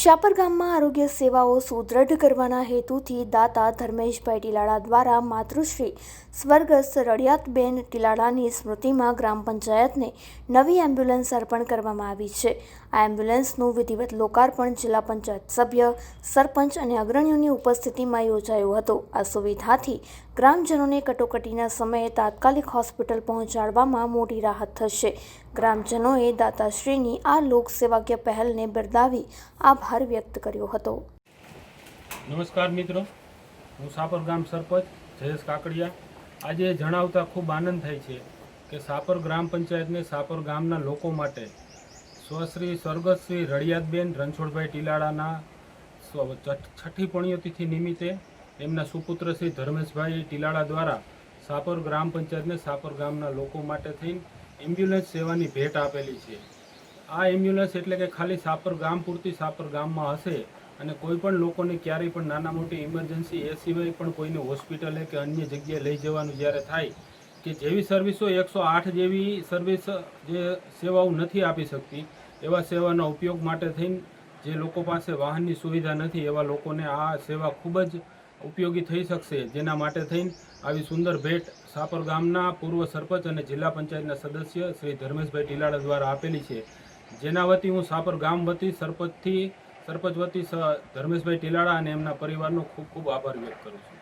શાપર ગામમાં આરોગ્ય સેવાઓ સુદૃઢ કરવાના હેતુથી દાતા ધર્મેશભાઈ ટીલાળા દ્વારા માતૃશ્રી સ્વર્ગસ્થ રળિયાતબેન ટીલાળાની સ્મૃતિમાં ગ્રામ પંચાયતને નવી એમ્બ્યુલન્સ અર્પણ કરવામાં આવી છે। આ એમ્બ્યુલન્સનું વિધિવત લોકાર્પણ જિલ્લા પંચાયત સભ્ય, સરપંચ અને અગ્રણીઓની ઉપસ્થિતિમાં યોજાયો હતો। આ સુવિધાથી ગ્રામજનોને કટોકટીના સમયે તાત્કાલિક હોસ્પિટલ પહોંચાડવામાં મોટી રાહત થશે। ગ્રામજનોએ દાતાશ્રીની આ લોકસેવાકીય પહેલને બિરદાવી આભાર વ્યક્ત કર્યો હતો। નમસ્કાર મિત્રો, હું સાપર ગામ સરપંચ જયેશ કાકડિયા। આજે જણાવતા ખૂબ આનંદ થાય છે કે સાપર ગ્રામ પંચાયતને સાપર ગામના લોકો માટે સ્વશ્રી સ્વર્ગસ્થ શ્રી રળિયાતબેન રણછોડભાઈ ટીલાળાના 6ઠ્ઠી પુણ્યતિથિ નિમિત્તે એમના સુપુત્ર શ્રી ધર્મેશભાઈ ટીલાળા દ્વારા સાપર ગ્રામ પંચાયતને સાપર ગામના લોકો માટે થઈને એમ્બ્યુલન્સ સેવાની ભેટ આપેલી છે। આ એમ્બ્યુલન્સ એટલે કે ખાલી સાપર ગામ પૂરતી સાપર ગામમાં હશે અને કોઈ પણ લોકોને ક્યારેય પણ નાના મોટી ઇમરજન્સી એ સિવાય પણ કોઈને હોસ્પિટલે કે અન્ય જગ્યાએ લઈ જવાનું જ્યારે થાય કે જેવી સર્વિસો 108 જેવી સર્વિસ જે સેવાઓ નથી આપી શકતી એવા સેવાના ઉપયોગ માટે થઈને જે લોકો પાસે વાહનની સુવિધા નથી એવા લોકોને આ સેવા ખૂબ જ ઉપયોગી થઈ શકશે। જેના માટે થઈને આવી સુંદર ભેટ સાપર ગામના પૂર્વ સરપંચ અને જિલ્લા પંચાયતના સદસ્ય શ્રી ધર્મેશભાઈ ટીલાળા દ્વારા આપેલી છે। જેના વતી હું સાપર ગામ વતી સરપંચ વતી ધર્મેશભાઈ ટીલાળા અને એમના પરિવારનો ખૂબ ખૂબ આભાર વ્યક્ત કરું છું।